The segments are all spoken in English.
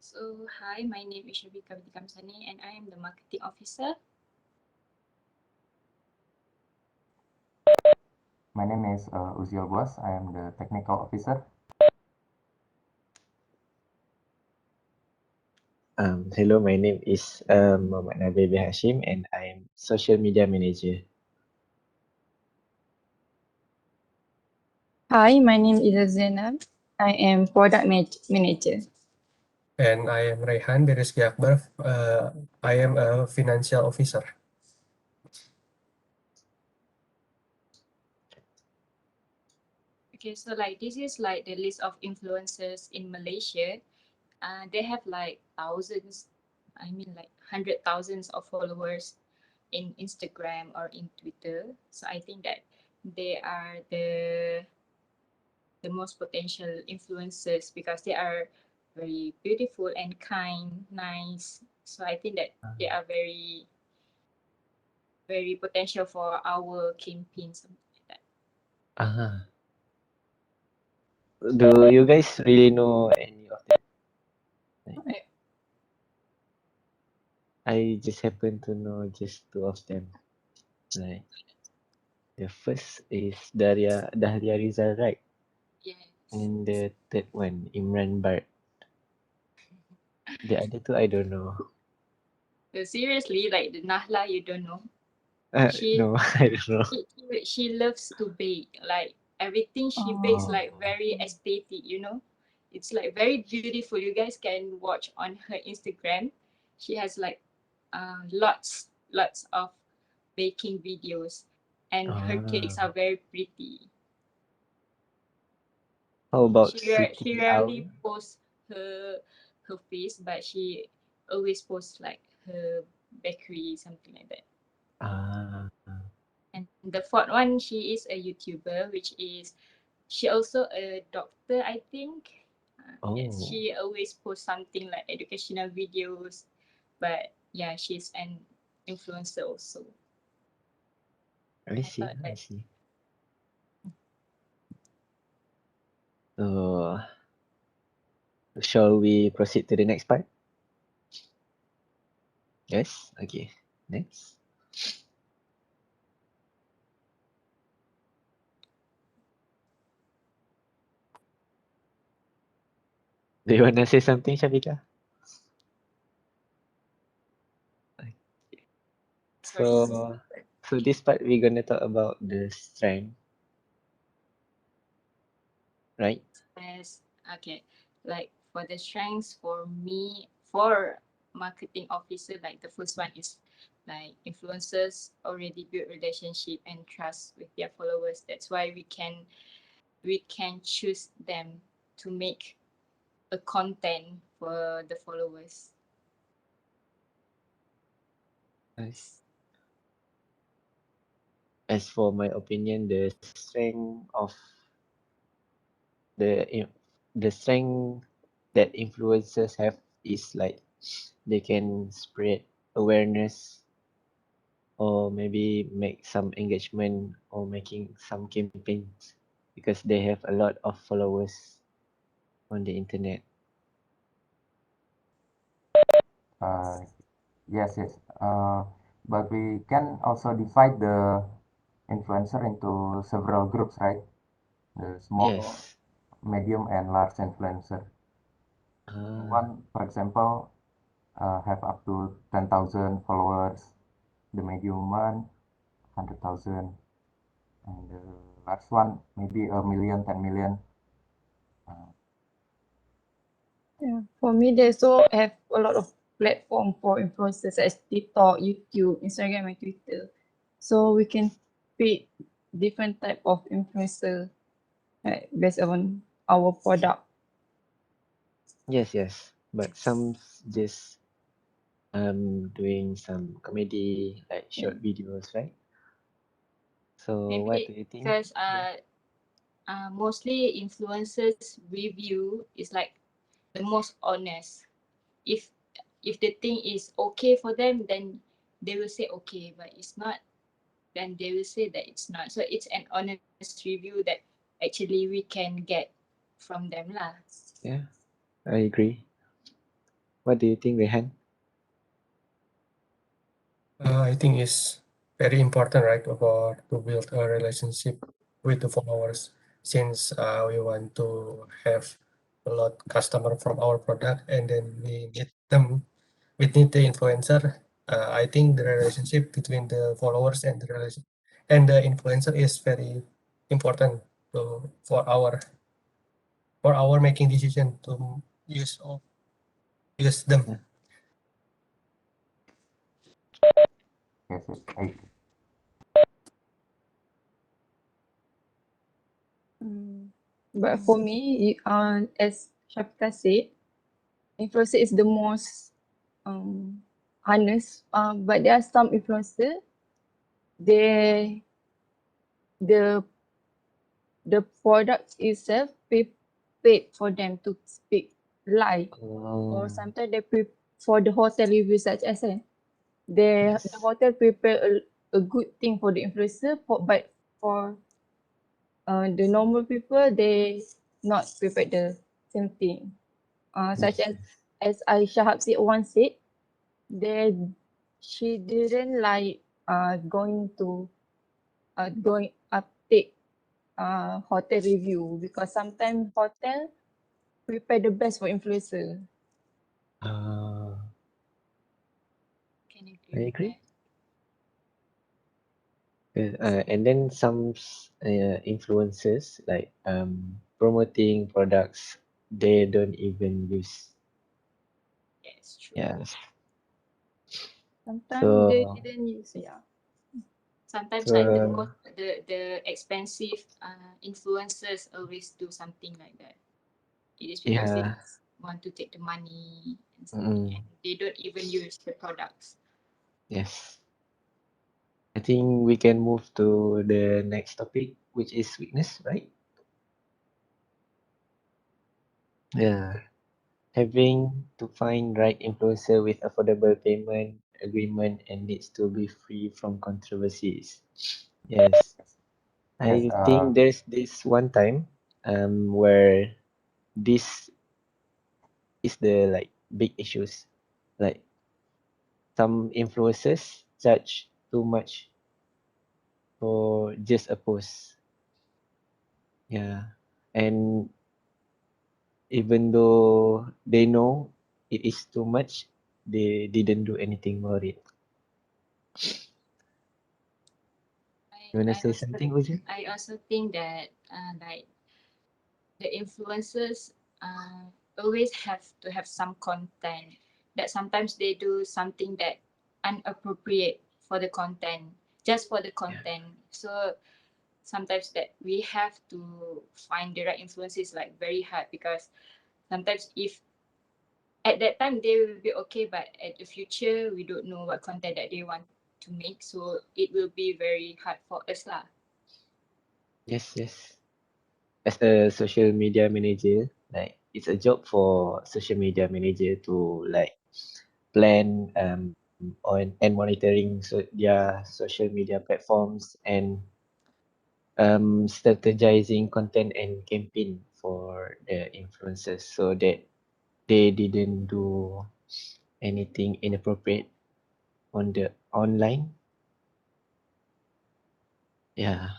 So, hi, my name is Syafiqah Binti Kamsani and I am the marketing officer. My name is Uziel Boaz. I am the technical officer. Hello, my name is Muhamad Nabil Hashim and I am social media manager. Hi, my name is Zuliana. I am product manager. And I am Reyhan, Berizki Akbar. I am a financial officer. Okay, so like this is like the list of influencers in Malaysia. They have like thousands, I mean like 100,000s of followers in Instagram or in Twitter. So I think that they are the most potential influencers because they are very beautiful and kind, nice. So I think that they are very potential for our campaign, something like that. Do you guys really know any of them? I just happen to know just two of them. Like the first is Dahlia Rizal, right? Yes. And the third one, Imran Bart. The other two I don't know. So seriously, like the Nahla, you don't know. She No, I don't know. she loves to bake. Like everything she bakes, like very aesthetic. It's like very beautiful. You guys can watch on her Instagram. She has like lots of baking videos, and her cakes are very pretty. How about She Siti rarely Aw? posts her face, but she always posts like her bakery, something like that. And the fourth one, she is a YouTuber, which is she also a doctor, I think. Yes, she always posts something like educational videos, but yeah, she's an influencer also. I see, thought I that see. So, shall we proceed to the next part? Yes? Okay. Next. Do you want to say something, Syafiqah? So, this part we're gonna talk about the strength, right? Yes, okay. Like for the strengths for me, for marketing officer, like the first one is like influencers already build relationship and trust with their followers. That's why we can choose them to make a content for the followers. Nice. As for my opinion, the strength of the strength that influencers have is like they can spread awareness or maybe make some engagement or making some campaigns because they have a lot of followers on the internet. Yes, yes. But we can also divide the influencer into several groups, right? The small, Yes. medium, and large influencer. One, for example, have up to 10,000 followers. The medium one, 100,000. And the large one, maybe a million, 10 million. Yeah, for me, they also have a lot of platform for influencers as TikTok, YouTube, Instagram, and Twitter. So we can pick different type of influencer based on our product. Yes, yes. But some just doing some comedy like short videos, right? So what do Maybe you think? because mostly influencers review is like the most honest. If the thing is okay for them, then they will say okay, but it's not, then they will say that it's not. So it's an honest review that actually we can get from them lah. Yeah, I agree. What do you think, Reyhan? I think it's very important, right, about to build a relationship with the followers since we want to have a lot customer from our product and then we need the influencer. I think the relationship between the followers and the relation and the influencer is very important to for our making decision to use them. Yeah. Yes, yes, I agree. But for me, as Syafiqah said, influencer is the most honest. But there are some influencer, they the the product itself paid for them to speak lie, or Oh, sometimes they for the hotel review such as the yes. hotel prepare a good thing for the influencer, but for the normal people they not prepared the same thing. Such Yes. as Aisyah Habsi once said, they she didn't like going update hotel review because sometimes hotel prepare the best for influencer. Uh, Can I agree with agree. that. And then some influencers like promoting products they don't even use. Yes, true. Yes. Sometimes they So didn't use, yeah. Sometimes like the so most the expensive influencers always do something like that. It is because they yeah. just want to take the money and something, Mm, and they don't even use the products. yes. I think we can move to the next topic, which is weakness, right? Yeah. Having to find right influencer with affordable payment agreement and needs to be free from controversies. Yes. Yes, I think there's this one time where this is the like big issues. Like some influencers charge too much for just a post. Yeah. And even though they know it is too much, they didn't do anything about it. I, You wanna I say also something, Uzi? I also think that like the influencers always have to have some content that sometimes they do something that inappropriate for the content, just for the Yeah. content. So sometimes that we have to find the right influences like very hard because sometimes if at that time they will be okay, but at the future we don't know what content that they want to make, so it will be very hard for us lah. Yes, yes. As a social media manager, like it's a job for social media manager to like plan on and monitoring their social media platforms and strategizing content and campaign for the influencers so that they didn't do anything inappropriate on the online. Yeah.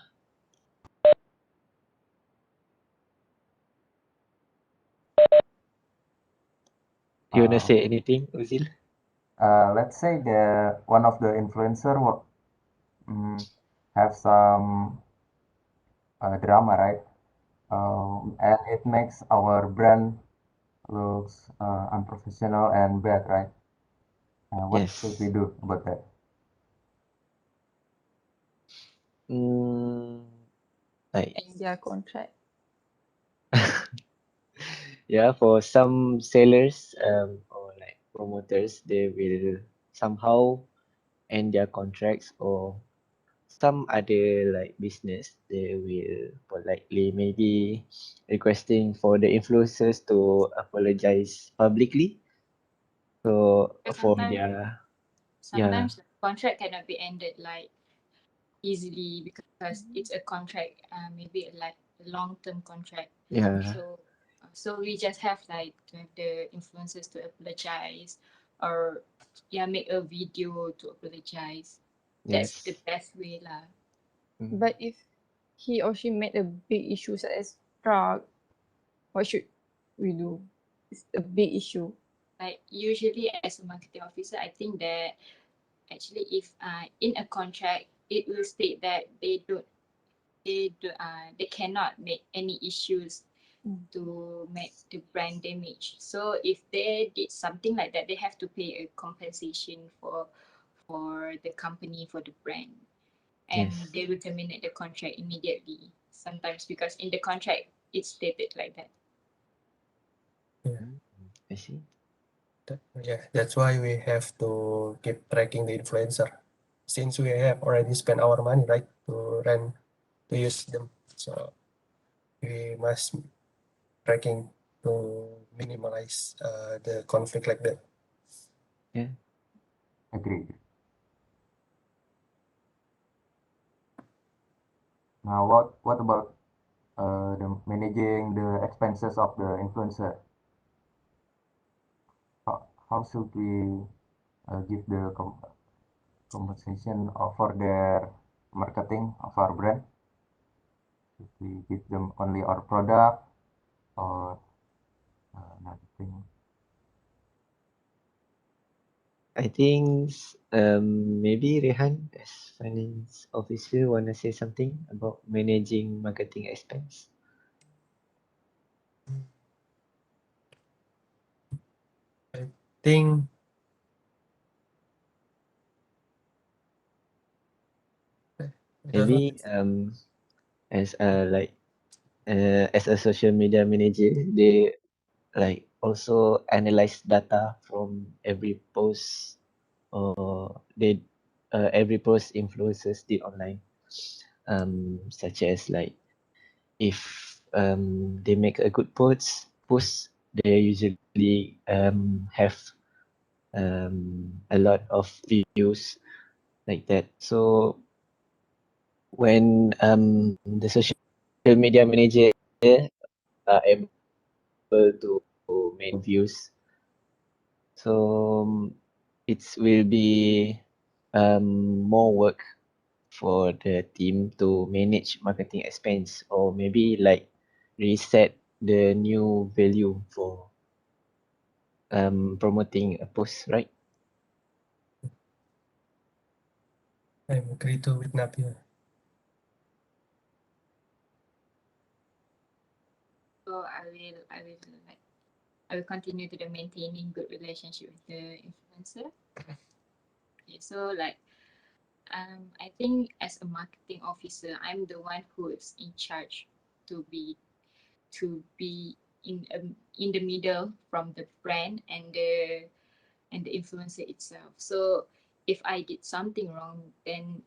You wanna say okay. anything, Uzil? Let's say the one of the influencer mm, have some drama, right? And it makes our brand looks unprofessional and bad, right? What should we Yes. do about that? Mm, like And their contract. yeah, for some sellers or like promoters, they will somehow end their contracts or some other like business, they will politely maybe requesting for the influencers to apologize publicly. So Because for sometimes their yeah, sometimes the contract cannot be ended like easily because it's a contract, maybe like a long term contract. yeah, So So we just have like to have the influencers to apologize, or make a video to apologize. That's the Yes. best way lah. But if he or she made a big issue such as drug, what should we do? It's a big issue. Like usually as a marketing officer, I think that actually if in a contract it will state that they cannot make any issues to make the brand damage. So if they did something like that, they have to pay a compensation for the company, for the brand, and Yes. they will terminate the contract immediately. Sometimes because in the contract it's stated like that. I see. Yeah, that's why we have to keep tracking the influencer, since we have already spent our money, right, to use them. So we must tracking to minimize the conflict like that. Yeah. Agree. Now, what about the managing the expenses of the influencer? How should we give the compensation for their marketing of our brand? Should we give them only our product or another thing? I think maybe Reyhan as finance officer wanna say something about managing marketing expense. I think I don't know. Maybe as as a social media manager, they like also analyze data from every post or they every post influencers did online. Such as like if they make a good post, they usually have a lot of views like that. So when the social media manager are able to make views, so it will be more work for the team to manage marketing expense, or maybe like reset the new value for promoting a post, right? I'm agree to with Nabil. So I will continue to the maintaining good relationship with the influencer. Okay, so like I think as a marketing officer, I'm the one who is in charge to be in the middle from the brand and the influencer itself. So if I did something wrong, then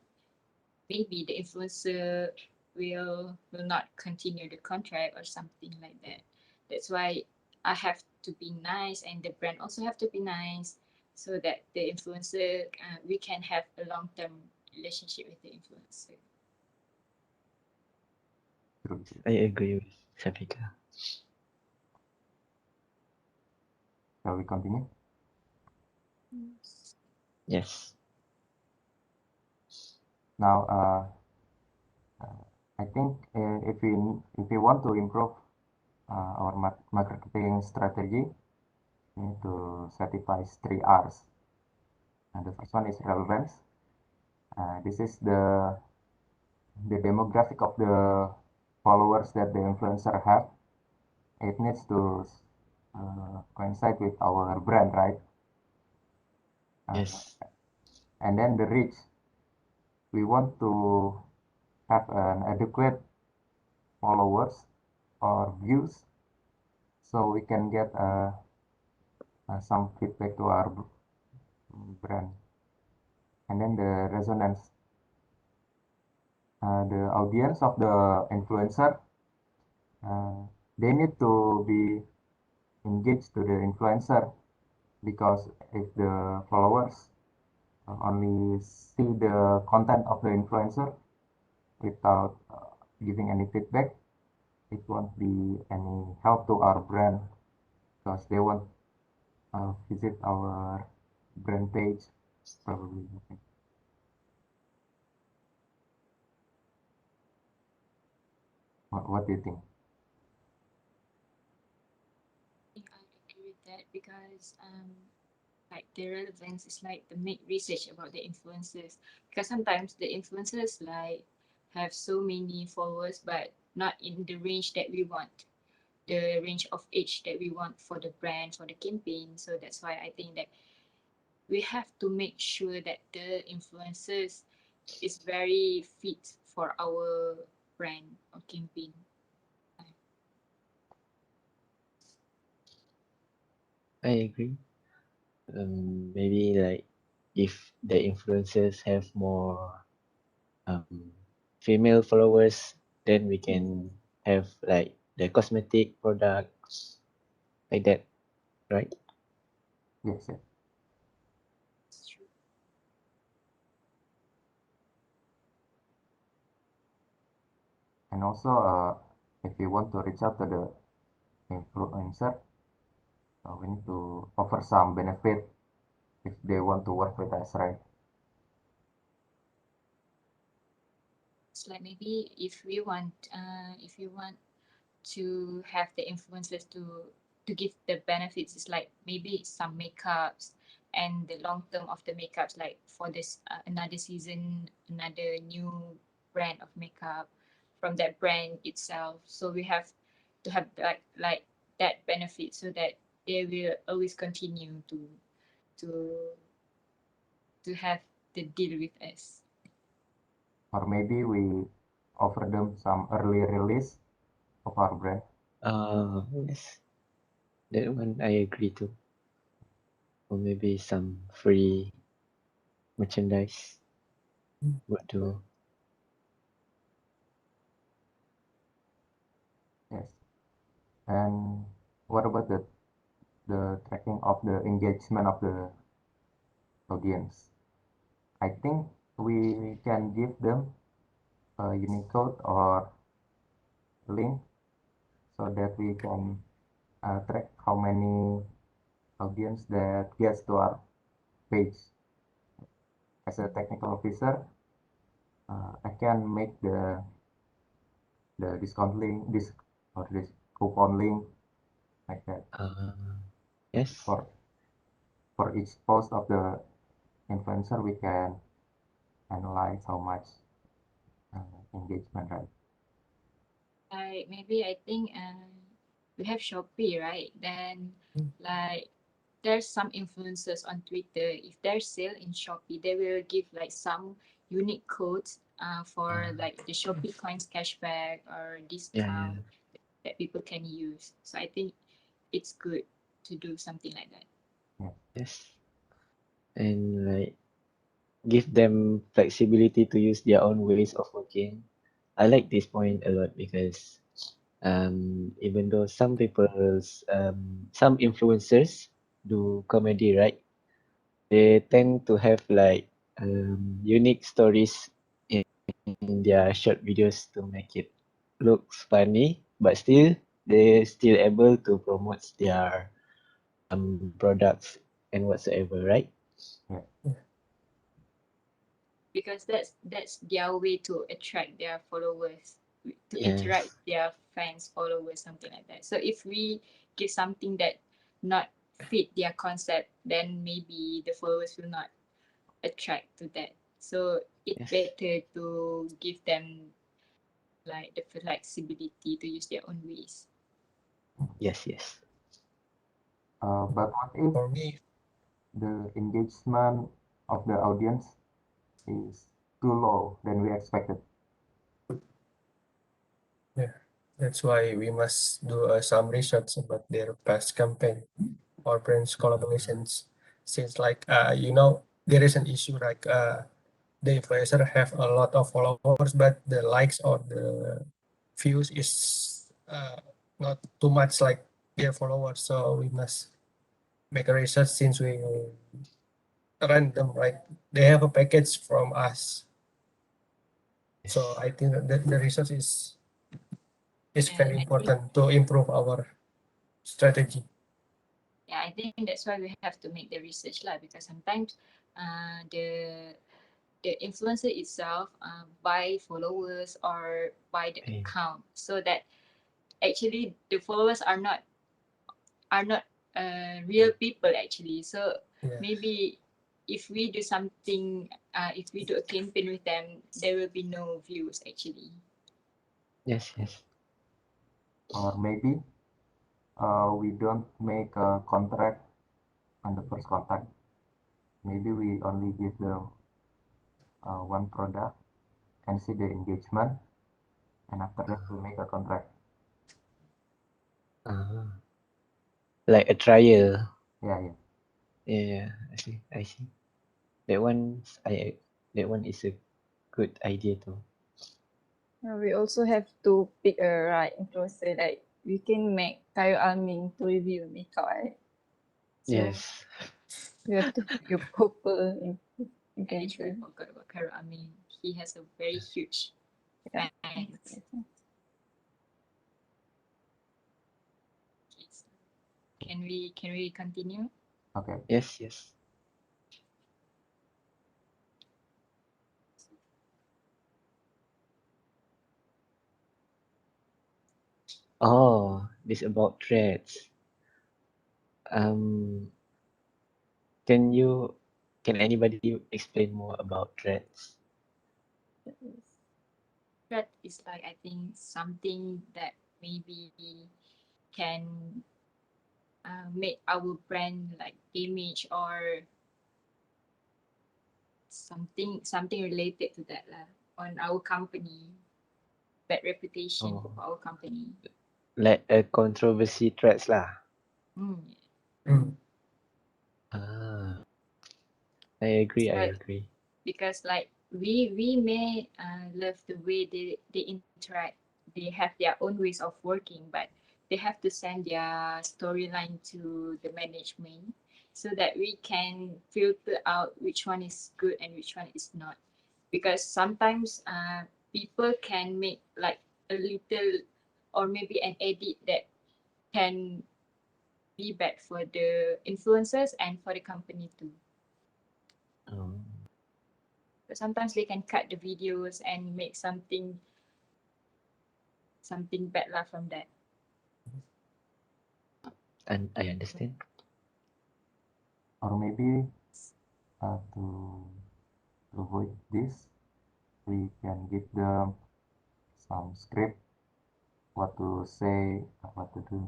maybe the influencer will not continue the contract or something like that. That's why I have to be nice, and the brand also have to be nice, so that the influencer we can have a long-term relationship with the influencer. True. I agree with Syafiqah. Shall we continue? Yes. Now, I think if we want to improve our marketing strategy, we need to satisfy 3 R's. And the first one is relevance. This is the demographic of the followers that the influencer have. It needs to coincide with our brand, right? Yes. And then the reach. We want to have an adequate followers or views, so we can get some feedback to our brand. And then the resonance. The audience of the influencer, they need to be engaged to the influencer, because if the followers only see the content of the influencer without giving any feedback, it won't be any help to our brand because they won't visit our brand page probably. Okay. What do you think? I think I agree with that because like the relevance is like the make research about the influencers because sometimes the influencers like have so many followers but not in the range that we want, the range of age that we want for the brand for the campaign. So that's why I think that we have to make sure that the influencers is very fit for our brand or campaign. I agree. Maybe like if the influencers have more female followers, then we can have like the cosmetic products like that, right? Yes, yes. It's true. And also, if you want to reach out to the influencer, we need to offer some benefit if they want to work with us, right? It's like maybe if you want to have the influencers to give the benefits, it's like maybe some makeups and the long term of the makeups, like for this another season, another new brand of makeup from that brand itself. So we have to have like that benefit so that they will always continue to to have the deal with us. Or maybe we offer them some early release of our brand. Yes, that one I agree to. Or maybe some free merchandise. What to? Yes. And what about the tracking of the engagement of the audience? I think we can give them a unique code or link so that we can track how many audience that gets to our page. As a technical officer, I can make the discount link, this or this coupon link like that Yes, for each post of the influencer. We can analyze how much engagement, right? Like maybe I think we have Shopee, right? Then like there's some influencers on Twitter. If there's sale in Shopee, they will give like some unique codes for like the Shopee coins cashback or yeah, discount that people can use. So I think it's good to do something like that. yes. And like give them flexibility to use their own ways of working. I like this point a lot because even though some influencers do comedy, right? They tend to have like unique stories in their short videos to make it looks funny, but still they still able to promote their products and whatsoever, right? Yeah. Because that's their way to attract their followers, to interact Yes, with their fans, followers, something like that. So if we give something that not fit their concept, then maybe the followers will not attract to that. So it's yes, better to give them like the flexibility to use their own ways. yes, yes. But what if For me, the engagement of the audience is too low than we expected? yeah, that's why we must do some research about their past campaign or brands collaborations. Since like there is an issue like the influencer have a lot of followers, but the likes or the views is not too much like their followers. So we must make a research since we run them right. They have a package from us. So Yes. I think that the research is It's And very I think, important to improve our strategy. yeah, I think that's why we have to make the research lah, because sometimes the influencer itself buy followers or buy the Okay. account, so that actually the followers are not real people actually. So Yeah. maybe if we do something, if we do a campaign with them, there will be no views actually. Yes, yes. Or maybe we don't make a contract on the first contact. Maybe we only give them one product and see the engagement, and after that we make a contract. Like a trial. Yeah, yeah. Yeah, I see. I see. That one is a good idea too. We also have to pick a right influencer. Like we can make Kayo Alming to review makeup, right? So Yes. we have to pick a proper I actually influencer. forgot about Karo Amin. He has a very huge Yeah. fans. Okay, so can we continue? Okay. Yes, yes. Oh, this about threads. Um, can anybody explain more about threads? That is like, I think, something that maybe can make our brand like image or something related to that lah, on our company, bad reputation Oh, for our company. like a controversy threads lah. Mm. Mm. Ah, I agree. I So agree. because like we may love the way they interact, they have their own ways of working, but they have to send their storyline to the management so that we can filter out which one is good and which one is not, because sometimes people can make like a little or maybe an edit that can be bad for the influencers and for the company too. Oh, But sometimes they can cut the videos and make something bad lah from that. and I understand. Or maybe to avoid this, we can give them some script, what to say, what to do,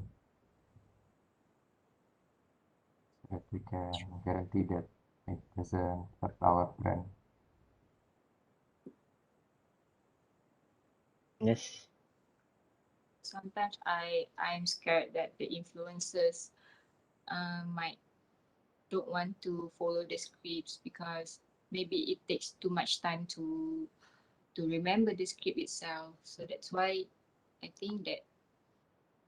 so that we can guarantee that it doesn't hurt our brand. Yes. Sometimes I'm scared that the influencers might don't want to follow the scripts because maybe it takes too much time to remember the script itself. So that's why I think that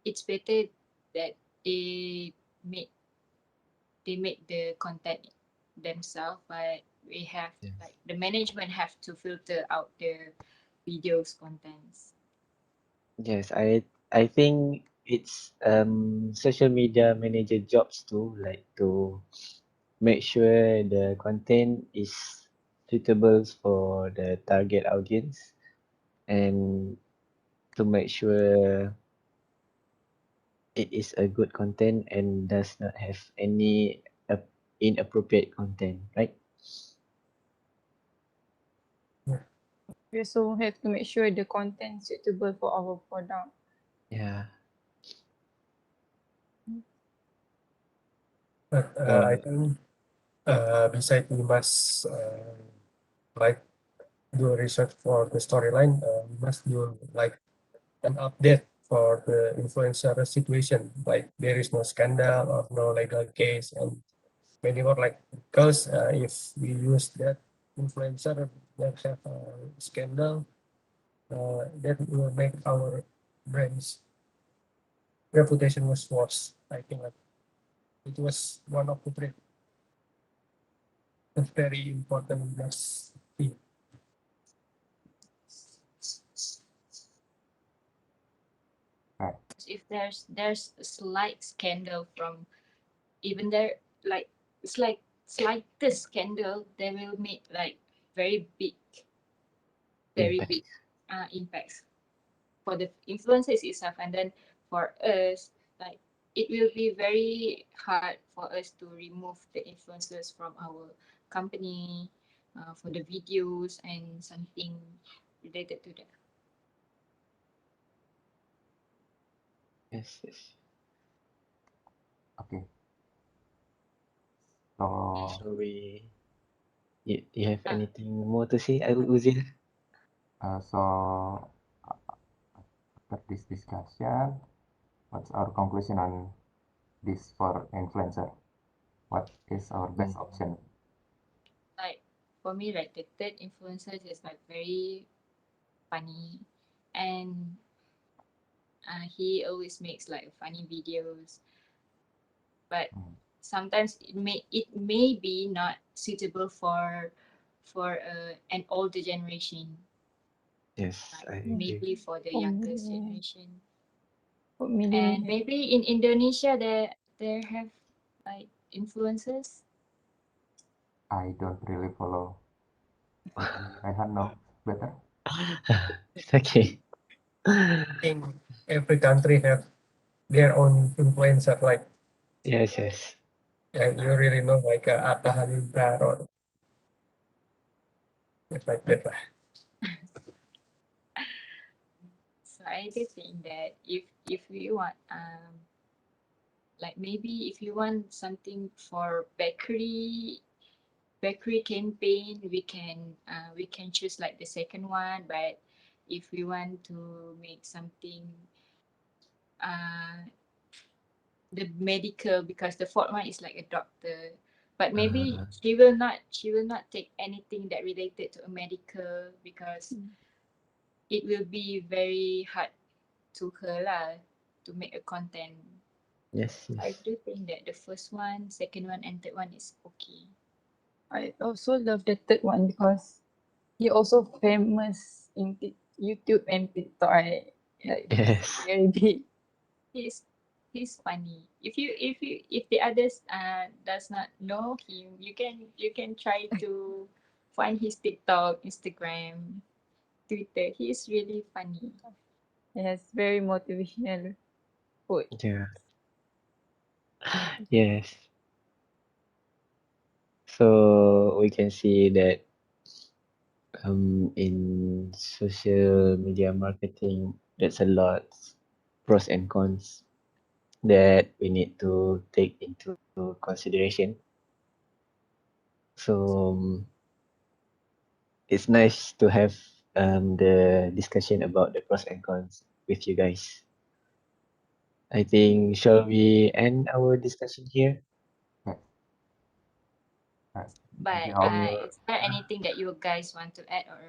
it's better that they make they make the content themselves, but we have Yes. like the management have to filter out the videos contents. Yes, I think it's social media manager jobs too, like to make sure the content is suitable for the target audience and to make sure it is a good content and does not have any inappropriate content, right? We also have to make sure the content suitable for our product. Yeah. But I think besides we must like do research for the storyline, we must do like an update for the influencer situation, like there is no scandal or no legal case and many more, like because if we use that influencer that have a scandal, that will make our brand's reputation was worse. I think like it was one of the three very important must be. if there's a slight scandal from even there, like it's like slightest scandal, they will make like very big, very Impact. big impacts for the influencers itself, and then for us, like it will be very hard for us to remove the influencers from our company for the videos and something related to that. Yes, yes. Okay. So, So you have Uh, anything more to say, Uziel? so after this discussion, what's our conclusion on this for influencer? What is our best Mm. option? like for me, like the third influencer is like very funny, and he always makes like funny videos, but Hmm. sometimes it may be not suitable for an older generation, Yes, like I Yeah. agree. maybe for the For youngest me, generation. for And millennial. maybe in Indonesia there have like influencers. I don't really follow. Maybe Reyhan knows better. It's okay. I think every country have their own influencer, like Yes, yes. you really know, like Atta Halilintar or stuff like that lah. So I do think that if we want like maybe if you want something for bakery campaign, we can choose like the second one. But if we want to make something uh the medical, because the fourth one is like a doctor, but maybe Uh, she will not take anything that related to a medical, because Mm. it will be very hard to her lah to make a content. yes, So I yes. do think that the first one, second one, and third one is okay. I also love the third one because he also famous in YouTube and TikTok. Like Yes. very big. He's he's funny. If the others does not know him, you can try to find his TikTok, Instagram, Twitter. He's really funny. Yes, very motivational quote. Yeah. Yes. So we can see that in social media marketing, there's a lot pros and cons that we need to take into consideration. So it's nice to have the discussion about the pros and cons with you guys. I think shall we end our discussion here? Yes. Maybe But our is there anything that you guys want to add, or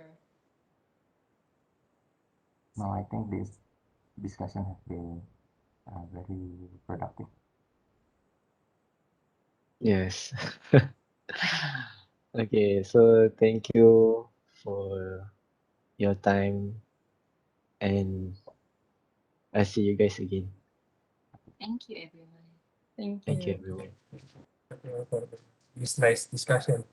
no, I think this discussion has been very productive. Yes. Okay, so thank you for your time and I'll see you guys again. thank you everyone. Thank Thank you, you. everyone. For this nice discussion.